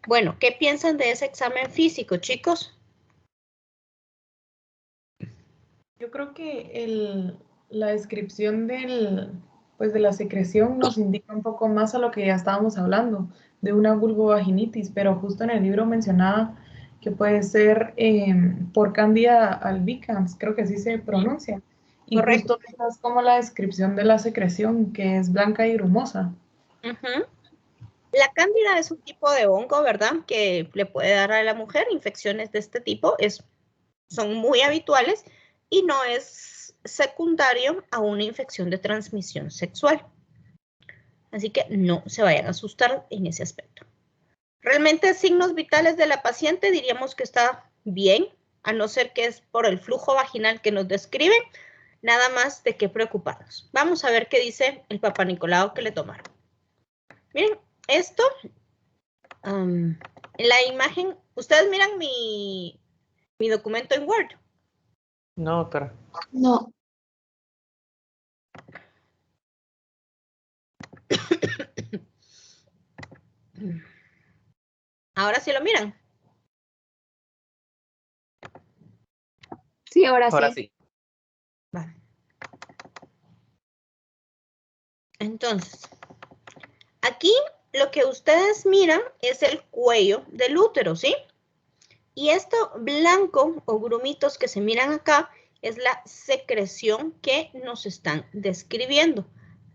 Bueno, ¿qué piensan de ese examen físico, chicos? Yo creo que la descripción de la secreción nos indica un poco más a lo que ya estábamos hablando, de una vulvovaginitis, pero justo en el libro mencionaba que puede ser por Candida albicans, creo que así se pronuncia. Y correcto. Justo esa es como la descripción de la secreción, que es blanca y grumosa. La cándida es un tipo de hongo, ¿verdad? Que le puede dar a la mujer infecciones de este tipo. Son muy habituales y no es secundario a una infección de transmisión sexual. Así que no se vayan a asustar en ese aspecto. Realmente signos vitales de la paciente diríamos que está bien, a no ser que es por el flujo vaginal que nos describe, nada más de qué preocuparnos. Vamos a ver qué dice el Papá Nicolau que le tomaron. Miren, esto, la imagen, ustedes miran mi documento en Word. No, doctora. No. Ahora sí lo miran. Sí, ahora Ahora sí. sí. Vale. Entonces, aquí lo que ustedes miran es el cuello del útero, ¿sí? Y esto blanco o grumitos que se miran acá es la secreción que nos están describiendo.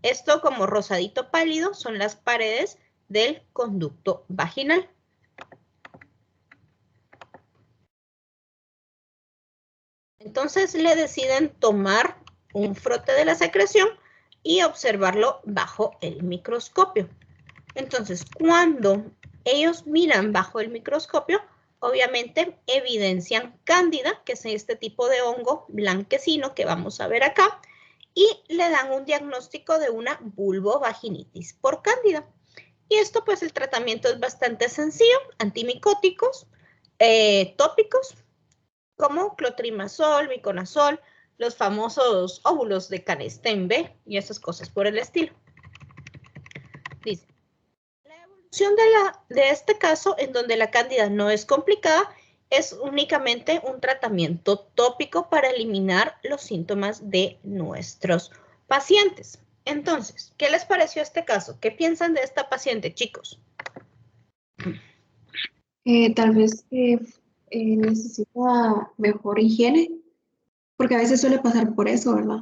Esto como rosadito pálido son las paredes del conducto vaginal. Entonces le deciden tomar un frote de la secreción y observarlo bajo el microscopio. Entonces, cuando ellos miran bajo el microscopio, obviamente evidencian cándida, que es este tipo de hongo blanquecino que vamos a ver acá, y le dan un diagnóstico de una vulvovaginitis por cándida. Y esto, pues, el tratamiento es bastante sencillo, antimicóticos, tópicos, como clotrimazol, miconazol, los famosos óvulos de Canesten B y esas cosas por el estilo. Dice, la evolución de este caso, en donde la cándida no es complicada, es únicamente un tratamiento tópico para eliminar los síntomas de nuestros pacientes. Entonces, ¿qué les pareció este caso? ¿Qué piensan de esta paciente, chicos? Tal vez necesita mejor higiene, porque a veces suele pasar por eso, ¿verdad?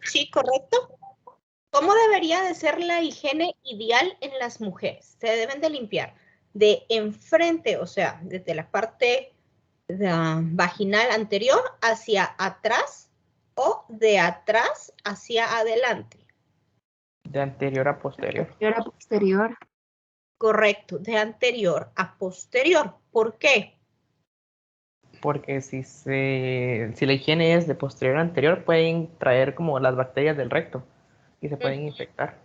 Sí, correcto. ¿Cómo debería de ser la higiene ideal en las mujeres? Se deben de limpiar de enfrente, o sea, desde la parte vaginal anterior hacia atrás o de atrás hacia adelante. De anterior a posterior. Anterior a posterior. Correcto, de anterior a posterior. ¿Por qué? Porque si la higiene es de posterior a anterior, pueden traer como las bacterias del recto y se pueden infectar.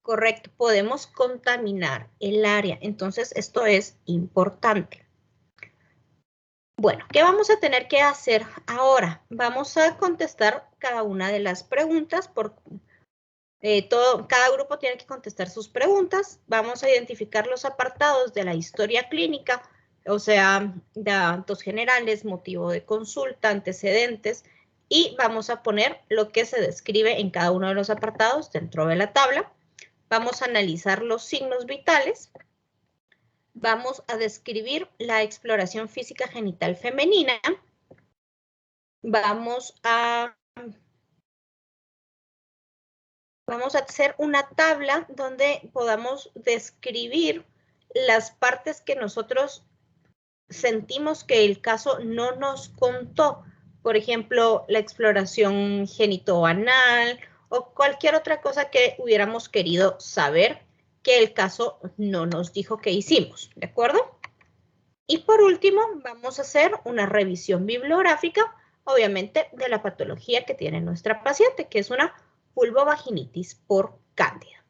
Correcto, podemos contaminar el área. Entonces, esto es importante. Bueno, ¿qué vamos a tener que hacer ahora? Vamos a contestar cada una de las preguntas. Cada grupo tiene que contestar sus preguntas. Vamos a identificar los apartados de la historia clínica, o sea, datos generales, motivo de consulta, antecedentes, y vamos a poner lo que se describe en cada uno de los apartados dentro de la tabla. Vamos a analizar los signos vitales. Vamos a describir la exploración física genital femenina. Vamos a hacer una tabla donde podamos describir las partes que nosotros sentimos que el caso no nos contó. Por ejemplo, la exploración genitoanal o cualquier otra cosa que hubiéramos querido saber que el caso no nos dijo que hicimos, ¿de acuerdo? Y por último, vamos a hacer una revisión bibliográfica, obviamente, de la patología que tiene nuestra paciente, que es una vulvovaginitis por cándida.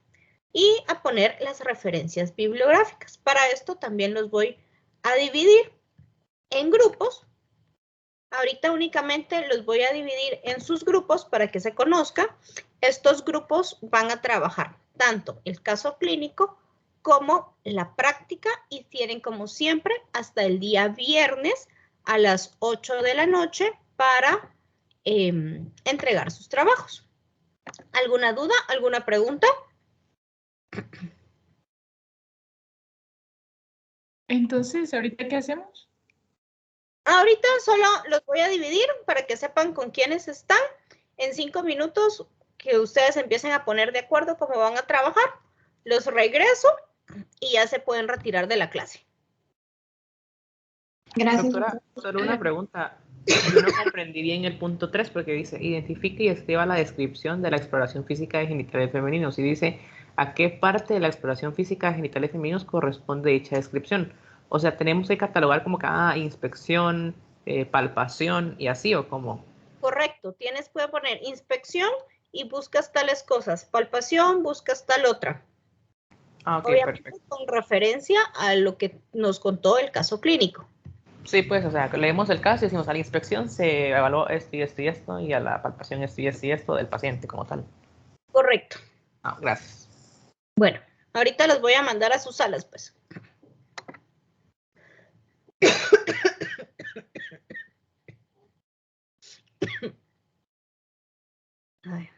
Y a poner las referencias bibliográficas. Para esto también los voy a dividir en grupos. Ahorita únicamente los voy a dividir en sus grupos para que se conozca. Estos grupos van a trabajar tanto el caso clínico como la práctica y tienen como siempre hasta el día viernes a las 8 de la noche para entregar sus trabajos. ¿Alguna duda? ¿Alguna pregunta? Entonces, ¿ahorita qué hacemos? Ahorita solo los voy a dividir para que sepan con quiénes están. En 5 minutos que ustedes empiecen a poner de acuerdo cómo van a trabajar, los regreso y ya se pueden retirar de la clase. Gracias. Doctora, solo una pregunta. Yo no comprendí bien el punto 3 porque dice, identifique y escriba la descripción de la exploración física de genitales femeninos. Y dice, ¿a qué parte de la exploración física de genitales femeninos corresponde dicha descripción? O sea, tenemos que catalogar como que, inspección, palpación y así, ¿o cómo? Correcto, puede poner inspección y buscas tales cosas. Palpación, buscas tal otra. Ok, Obviamente perfecto. con referencia a lo que nos contó el caso clínico. Sí, pues, o sea, que leemos el caso y decimos a la inspección se evaluó esto y esto y esto, y a la palpación esto y esto del paciente como tal. Correcto. Gracias. Bueno, ahorita los voy a mandar a sus salas, pues. Ay.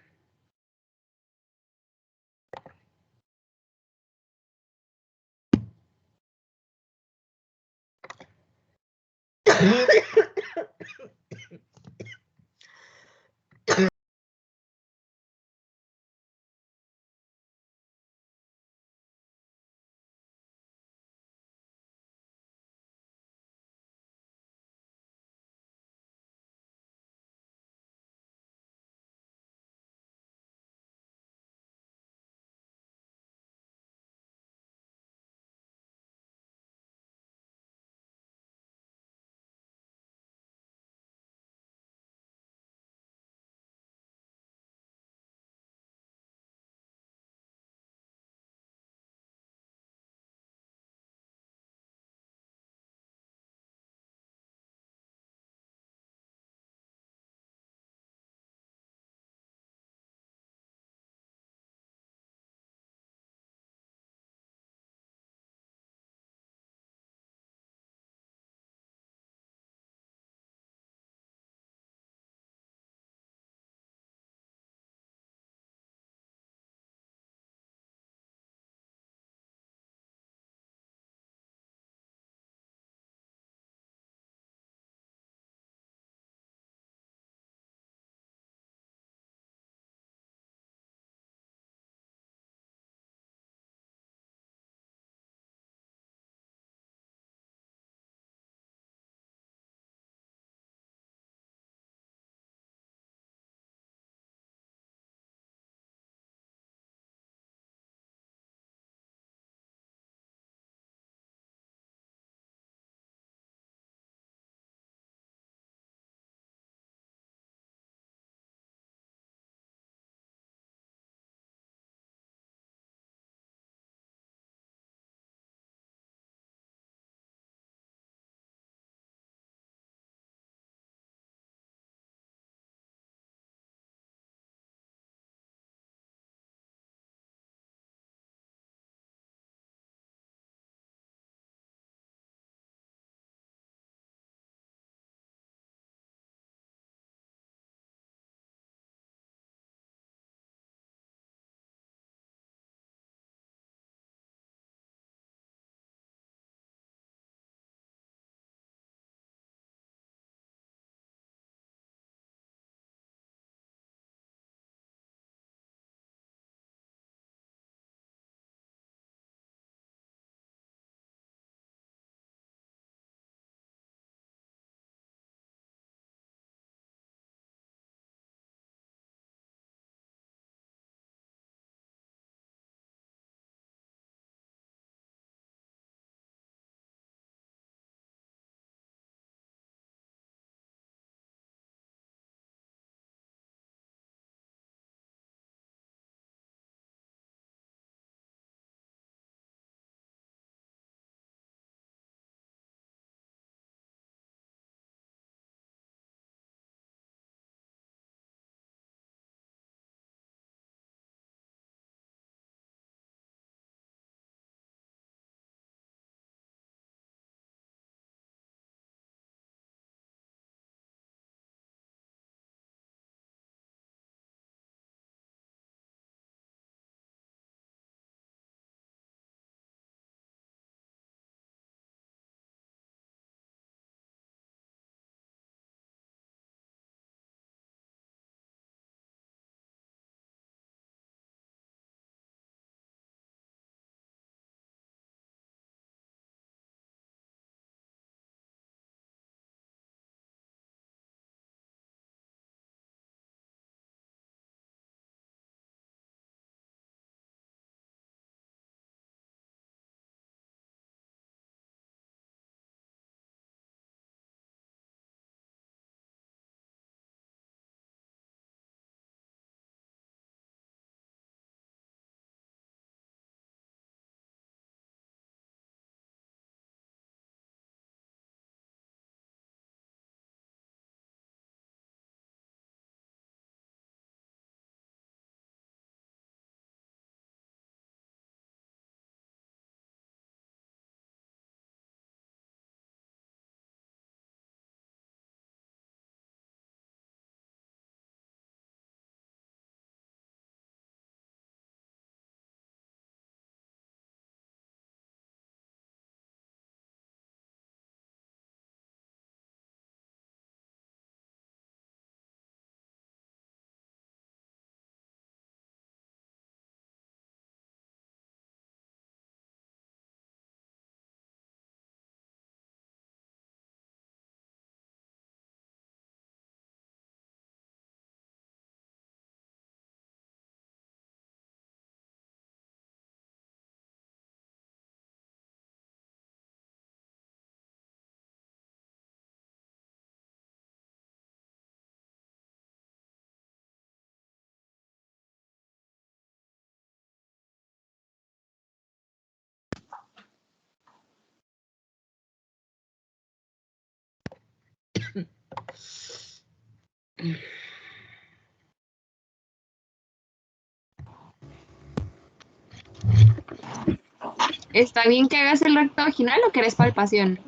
¿Está bien que hagas el recto vaginal o querés palpación?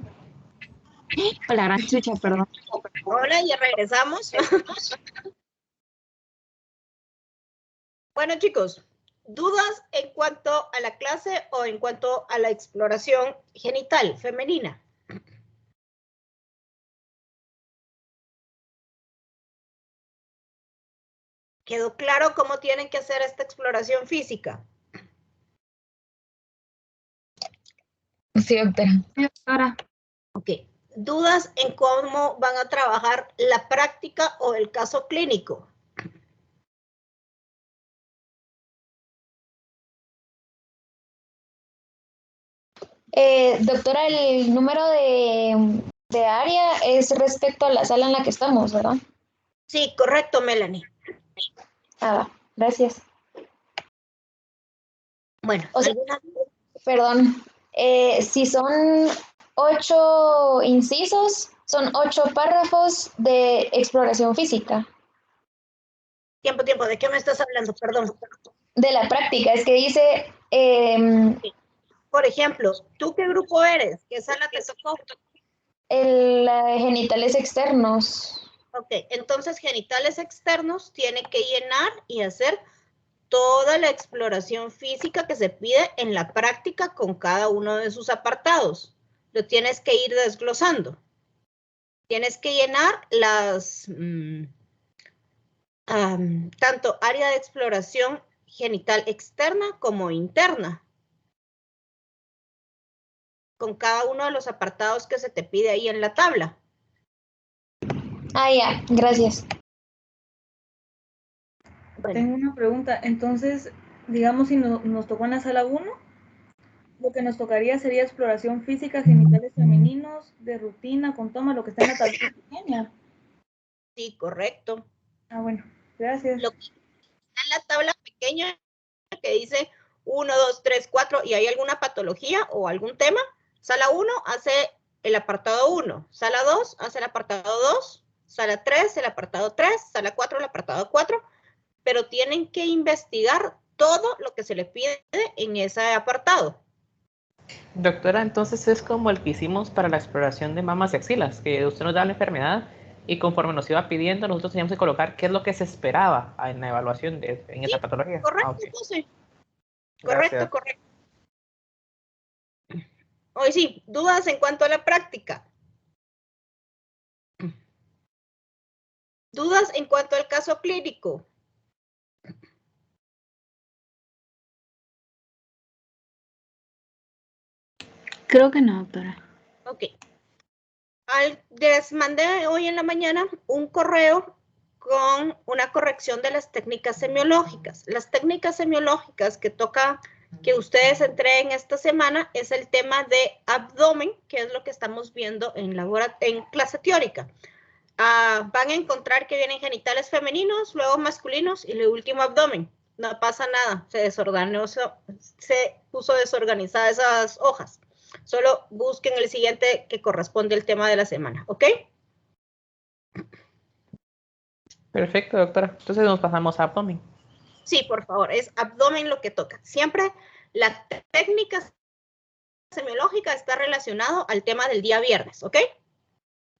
O la gran chucha, perdón. Hola, ya regresamos. Bueno, chicos, ¿dudas en cuanto a la clase o en cuanto a la exploración genital femenina? ¿Quedó claro cómo tienen que hacer esta exploración física? Sí, doctora. Sí, doctora. Ok. ¿Dudas en cómo van a trabajar la práctica o el caso clínico? Doctora, el número de área es respecto a la sala en la que estamos, ¿verdad? Sí, correcto, Melanie. Ah, gracias. Bueno, O sea, ¿alguna duda? perdón, si son 8 incisos, son 8 párrafos de exploración física. Tiempo, ¿de qué me estás hablando? Perdón. De la práctica, es que dice... Por ejemplo, ¿tú qué grupo eres? ¿Qué sala te tocó? Genitales externos. Ok, entonces genitales externos tiene que llenar y hacer toda la exploración física que se pide en la práctica con cada uno de sus apartados. Lo tienes que ir desglosando. Tienes que llenar las, tanto área de exploración genital externa como interna, con cada uno de los apartados que se te pide ahí en la tabla. Ah, ya, gracias. Bueno. Tengo una pregunta. Entonces, digamos, si nos tocó en la sala 1, lo que nos tocaría sería exploración física, genitales femeninos, de rutina, con toma, lo que está en la tabla pequeña. Sí, correcto. Ah, bueno, gracias. Lo que está en la tabla pequeña que dice 1, 2, 3, 4 y hay alguna patología o algún tema, sala 1 hace el apartado 1, sala 2 hace el apartado 2, sala 3 el apartado 3, sala 4 el apartado 4, pero tienen que investigar todo lo que se les pide en ese apartado. Doctora, entonces es como el que hicimos para la exploración de mamas y axilas, que usted nos da la enfermedad y conforme nos iba pidiendo, nosotros teníamos que colocar qué es lo que se esperaba en la evaluación en esa patología. Correcto, Okay. José. Gracias. Correcto. Hoy sí, dudas en cuanto a la práctica. Dudas en cuanto al caso clínico. Creo que no, doctora. Ok. Les mandé hoy en la mañana un correo con una corrección de las técnicas semiológicas. Las técnicas semiológicas que toca que ustedes entreguen esta semana es el tema de abdomen, que es lo que estamos viendo en clase teórica. Van a encontrar que vienen genitales femeninos, luego masculinos y el último abdomen. No pasa nada, se puso desorganizada esas hojas. Solo busquen el siguiente que corresponde al tema de la semana, ¿ok? Perfecto, doctora. Entonces nos pasamos a abdomen. Sí, por favor, es abdomen lo que toca. Siempre la técnica semiológica está relacionado al tema del día viernes, ¿ok?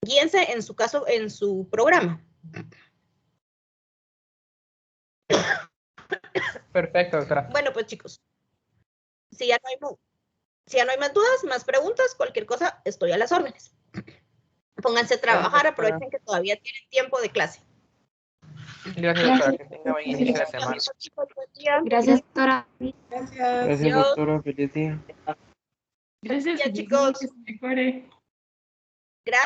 Guíense en su caso, en su programa. Perfecto, doctora. Bueno, pues chicos, si ya no hay más dudas, más preguntas, cualquier cosa, estoy a las órdenes. Pónganse a trabajar, aprovechen que todavía tienen tiempo de clase. Gracias, doctora. Que tenga buen inicio de semana. Gracias, doctora. Gracias, doctora. Feliz día. Gracias, chicos. Que se mejore. Gracias.